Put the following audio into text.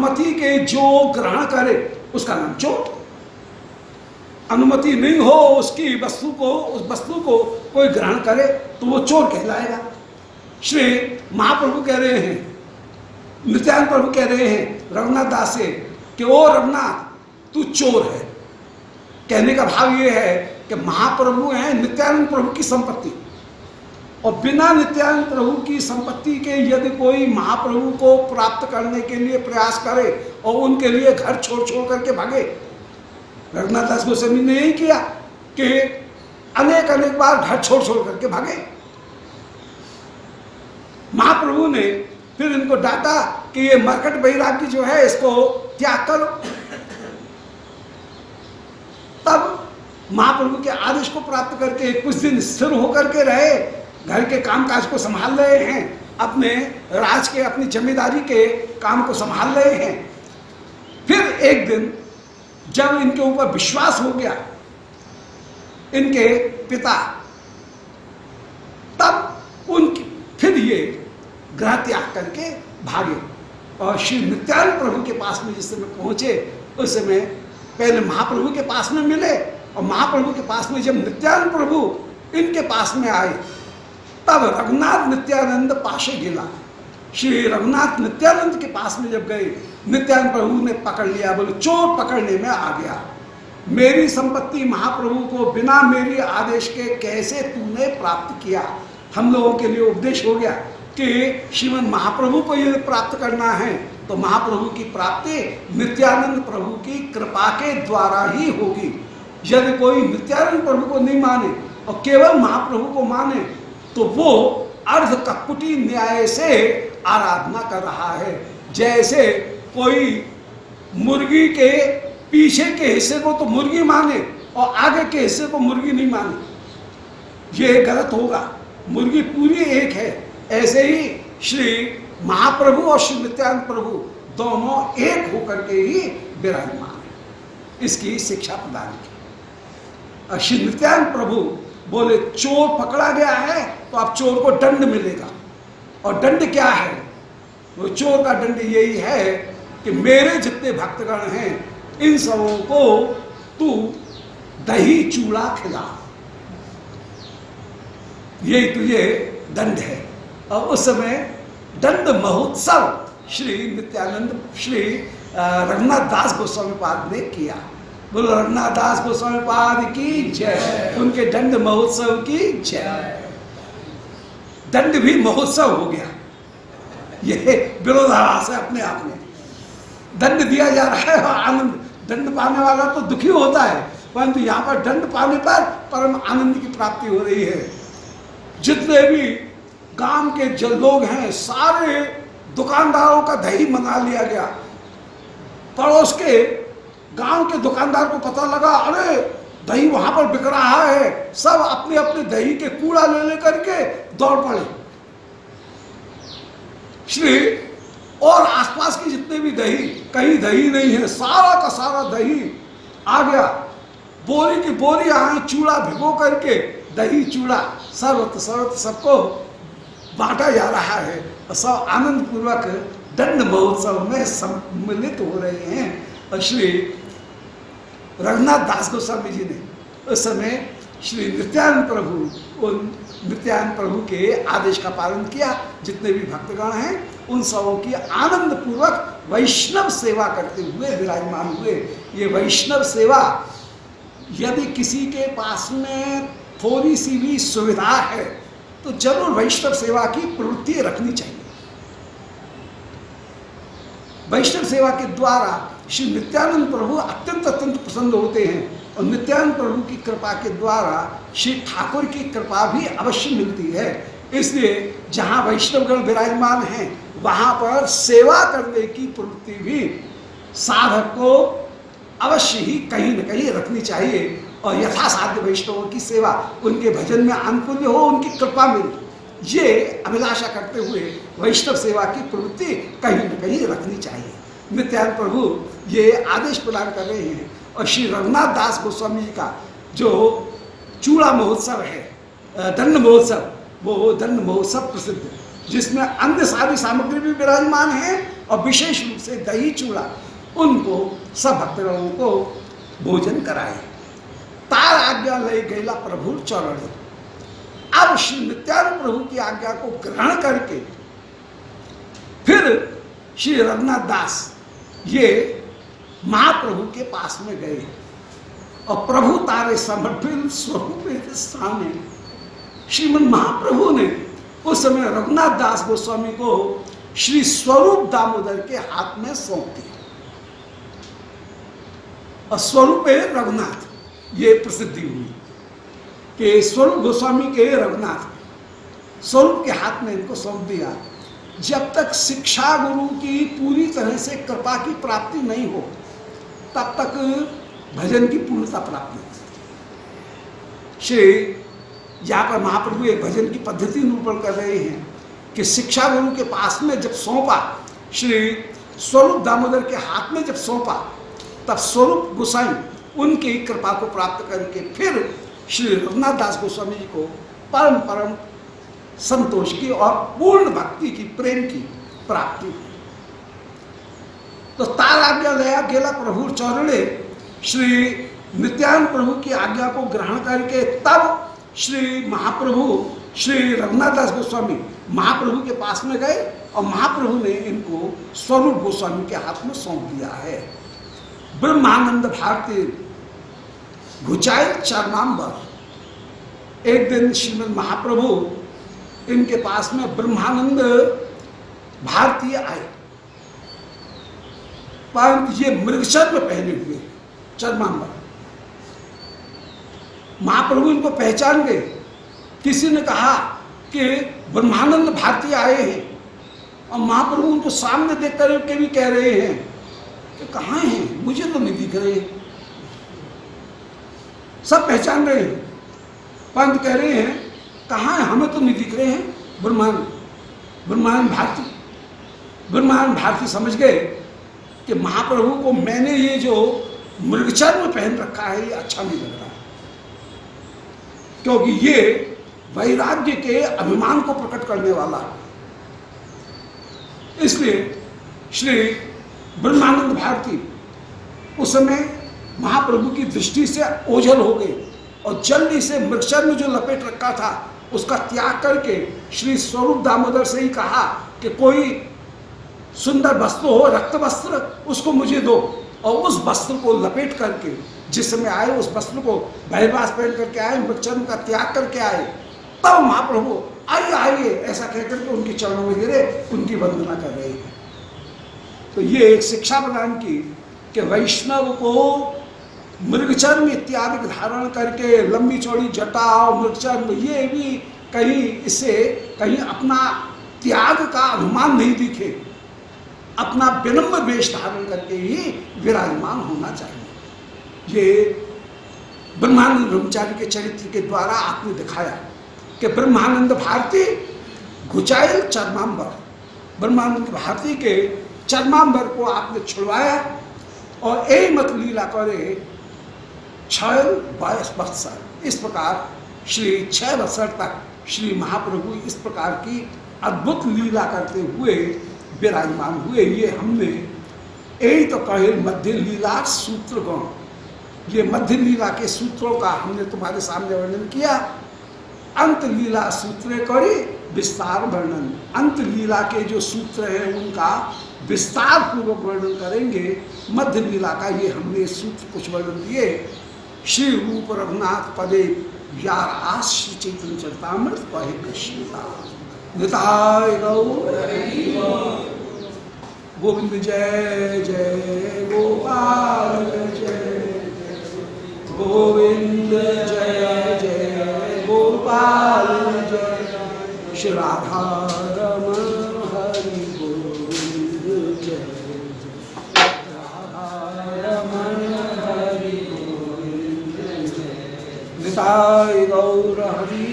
अनुमति के जो ग्रहण करे उसका नाम चोर। अनुमति नहीं हो उसकी वस्तु को, उस वस्तु को कोई ग्रहण करे तो वो चोर कहलाएगा। श्री महाप्रभु कह रहे हैं, नित्यानंद प्रभु कह रहे हैं रघुनाथ दास से कि ओ रघुनाथ तू चोर है। कहने का भाव ये है कि महाप्रभु हैं नित्यानंद प्रभु की संपत्ति, और बिना नित्यानंद प्रभु की संपत्ति के यदि कोई महाप्रभु को प्राप्त करने के लिए प्रयास करे और उनके लिए घर छोड़ छोड़ करके भागे, रघुनाथ दास गोस्वामी ने यही किया कि अनेक अनेक बार घर छोड़ छोड़ करके भागे। महाप्रभु ने फिर इनको डांटा कि ये मरकट वैराग्य जो है इसको त्याग करो। तब महाप्रभु के आदेश को प्राप्त करके कुछ दिन स्थिर होकर के रहे, घर के कामकाज को संभाल रहे हैं, अपने राज के, अपनी जमींदारी के काम को संभाल रहे हैं। फिर एक दिन जब इनके ऊपर विश्वास हो गया इनके पिता, तब उनकी फिर ये ग्रह त्याग करके भागे और श्री नित्यानंद प्रभु के पास में जिस समय पहुंचे उस समय पहले महाप्रभु के पास में मिले, और महाप्रभु के पास में जब नित्यानंद प्रभु इनके पास में आए तब रघुनाथ नित्यानंद पाशे गिला। श्री रघुनाथ नित्यानंद के पास में जब गए, नित्यानंद प्रभु ने पकड़ लिया, बोले चोर पकड़ने में आ गया। मेरी संपत्ति महाप्रभु को बिना मेरे आदेश के कैसे तूने प्राप्त किया। हम लोगों के लिए उपदेश हो गया कि श्रीमद् महाप्रभु को यदि प्राप्त करना है तो महाप्रभु की प्राप्ति नित्यानंद प्रभु की कृपा के द्वारा ही होगी। यदि कोई नित्यानंद प्रभु को नहीं माने और केवल महाप्रभु को माने तो वो अर्ध कपटी न्याय से आराधना कर रहा है। जैसे कोई मुर्गी के पीछे के हिस्से को तो मुर्गी माने और आगे के हिस्से को मुर्गी नहीं माने, ये गलत होगा। मुर्गी पूरी एक है। ऐसे ही श्री महाप्रभु और श्री नित्यानंद प्रभु दोनों एक होकर के ही विराजमान है। इसकी शिक्षा प्रदान की। श्री नित्यानंद प्रभु बोले चोर पकड़ा गया है तो अब चोर को दंड मिलेगा। और दंड क्या है? वो चोर का दंड यही है कि मेरे जितने भक्तगण हैं इन सबों को तू दही चूड़ा खिला, यही तुझे दंड है। और उस समय दंड महोत्सव श्री नित्यानंद श्री रघुनाथ दास गोस्वामी पाद ने किया। बोलो रघुनाथ दास गोस्वामी पाद की जय, उनके दंड महोत्सव की जय। दंड भी महोत्सव हो गया। ये विरोधाभास है अपने आप में। दंड दिया जा रहा है और आनंद, दंड पाने वाला तो दुखी होता है, परंतु यहाँ पर दंड पाने पर परम आनंद की प्राप्ति हो रही है। जितने भी गांव के जो लोग हैं सारे दुकानदारों का दही मंगा लिया गया। पड़ोस के गांव के दुकानदार को पता लगा, अरे दही वहां पर बिक रहा है, सब अपने अपने दही के कूड़ा ले लेकर के दौड़ पड़े। श्री और आसपास की जितने भी दही, कहीं दही नहीं है, सारा का सारा दही आ गया। बोरी की बोरी आए चूड़ा भिगो करके दही चूड़ा सर्वत्र सर्वत्र सबको बांटा जा रहा है और सब आनंद पूर्वक दंड महोत्सव में सम्मिलित हो रहे हैं। और श्री रघुनाथ दास गोस्वामी जी ने उस समय श्री नित्यानंद प्रभु, उन नित्यानंद प्रभु के आदेश का पालन किया। जितने भी भक्तगण हैं उन सबों की आनंद पूर्वक वैष्णव सेवा करते हुए विराजमान हुए। ये वैष्णव सेवा यदि किसी के पास में थोड़ी सी भी सुविधा है तो जरूर वैष्णव सेवा की प्रवृत्ति रखनी चाहिए। वैष्णव सेवा के द्वारा श्री नित्यानंद प्रभु अत्यंत अत्यंत प्रसन्न होते हैं और नित्यानंद प्रभु की कृपा के द्वारा श्री ठाकुर की कृपा भी अवश्य मिलती है। इसलिए जहाँ वैष्णवगण विराजमान हैं वहाँ पर सेवा करने की प्रवृत्ति भी साधक को अवश्य ही कहीं न कहीं रखनी चाहिए और यथासाध्य वैष्णवों की सेवा, उनके भजन में आनुकूल्य हो, उनकी कृपा मिले, ये अभिलाषा करते हुए वैष्णव सेवा की प्रवृत्ति कहीं न कहीं रखनी चाहिए। नित्यानंद प्रभु ये आदेश प्रदान कर रहे हैं। और श्री रघुनाथ दास गोस्वामी जी का जो चूड़ा महोत्सव है, दंड महोत्सव, वो दंड महोत्सव प्रसिद्ध, जिसमें अन्य सारी सामग्री भी विराजमान है और विशेष रूप से दही चूड़ा उनको सब भक्तगणों को भोजन कराए। तार आज्ञा ले गैला प्रभु चरण। अब श्री नित्यानंद प्रभु की आज्ञा को ग्रहण करके फिर श्री रघुनाथ दास ये महाप्रभु के पास में गए और प्रभु तारे समर्पित स्वरूप स्थान। श्रीमन महाप्रभु ने उस समय रघुनाथ दास गोस्वामी को श्री स्वरूप दामोदर के हाथ में सौंप दिया। और स्वरूप रघुनाथ ये प्रसिद्धि हुई कि स्वरूप गोस्वामी के रघुनाथ स्वरूप के हाथ में इनको सौंप दिया। जब तक शिक्षा गुरु की पूरी तरह से कृपा की प्राप्ति नहीं हो तब तक भजन की पूर्णता प्राप्त नहीं। श्री यहाँ पर महाप्रभु एक भजन की पद्धति निरूपण कर रहे हैं कि शिक्षा गुरु के पास में जब सौंपा, श्री स्वरूप दामोदर के हाथ में जब सौंपा, तब स्वरूप गोसाई उनकी कृपा को प्राप्त करके फिर श्री रघुनाथ दास गोस्वामी जी को परम परम संतोष की और पूर्ण भक्ति की, प्रेम की प्राप्ति हुई। तो तार आज्ञा लया गेला प्रभु चौरणे, श्री नित्यानंद प्रभु की आज्ञा को ग्रहण करके तब श्री महाप्रभु श्री रघुनाथ दास गोस्वामी महाप्रभु के पास में गए और महाप्रभु ने इनको स्वरूप गोस्वामी के हाथ में सौंप दिया है। ब्रह्मानंद भारती घुचाई चरणांबर। एक दिन श्रीमद महाप्रभु इनके पास में ब्रह्मानंद भारतीय आए, परंतु ये मृगचर्म पहने हुए चरमांबर। महाप्रभु इनको पहचान गए। किसी ने कहा कि ब्रह्मानंद भारतीय आए हैं और महाप्रभु उनको सामने देख कर के भी कह रहे हैं कि कहाँ हैं, मुझे तो नहीं दिख रहे। सब पहचान रहे हैं परंतु कह रहे हैं कहाँ है, हमें तो नहीं दिख रहे हैं। ब्रह्मानंद भारती समझ गए कि महाप्रभु को मैंने ये जो मृगचर्म पहन रखा है ये अच्छा नहीं लग रहा, क्योंकि ये वैराग्य के अभिमान को प्रकट करने वाला है। इसलिए श्री ब्रह्मानंद भारती उस समय महाप्रभु की दृष्टि से ओझल हो गए और जल्दी से मृगचर्म जो लपेट रखा था उसका त्याग करके श्री स्वरूप दामोदर से ही कहा कि कोई सुंदर वस्त्र हो, रक्त वस्त्र, उसको मुझे दो। और उस वस्त्र को लपेट करके जिस समय आए उस वस्त्र को बहिर्वास पहन करके आए, मृगचर्म का त्याग करके आए। तब महाप्रभु आइए आइए ऐसा कहकर के उनके चरणों में गिरे, उनकी वंदना कर रहे हैं। तो ये एक शिक्षा प्रदान की कि वैष्णव को मृगचर्म इत्यादि धारण करके लंबी चौड़ी जटा और मृगचर्म ये भी कहीं इससे कहीं अपना त्याग का अभिमान नहीं दिखे, अपना विनम्र वेश धारण करके ही विराजमान होना चाहिए। ये ब्रह्मानंद ब्रह्मचारी के चरित्र के द्वारा आपने दिखाया कि ब्रह्मानंद भारती घुचाइल चरमांबर, ब्रह्मानंद भारती के चरमांबर को आपने छुड़वाया और एक मत लीला करे 6 बत्सर। इस प्रकार श्री 6 बत्सर तक श्री महाप्रभु इस प्रकार की अद्भुत लीला करते हुए विराजमान हुए। ये हमने यही तो कहे मध्य लीला सूत्र गण, ये मध्य लीला के सूत्रों का हमने तुम्हारे सामने वर्णन किया। अंत लीला सूत्र करी विस्तार वर्णन, अंत लीला के जो सूत्र हैं उनका विस्तार पूर्वक वर्णन करेंगे। मध्य लीला का ये हमने सूत्र कुछ वर्णन दिए। श्री रूप रघुनाथ पदे यार आस श्री चैतन्य चरितामृत कहे कृष्णता निताय गौर गोविंद जय जय गोपाल जय गोविंद जय जय गोपाल जय श्री राधा रमण हरि गोविंद जय जय राधा रमण हरि गोविंद जय निताय गौर हरि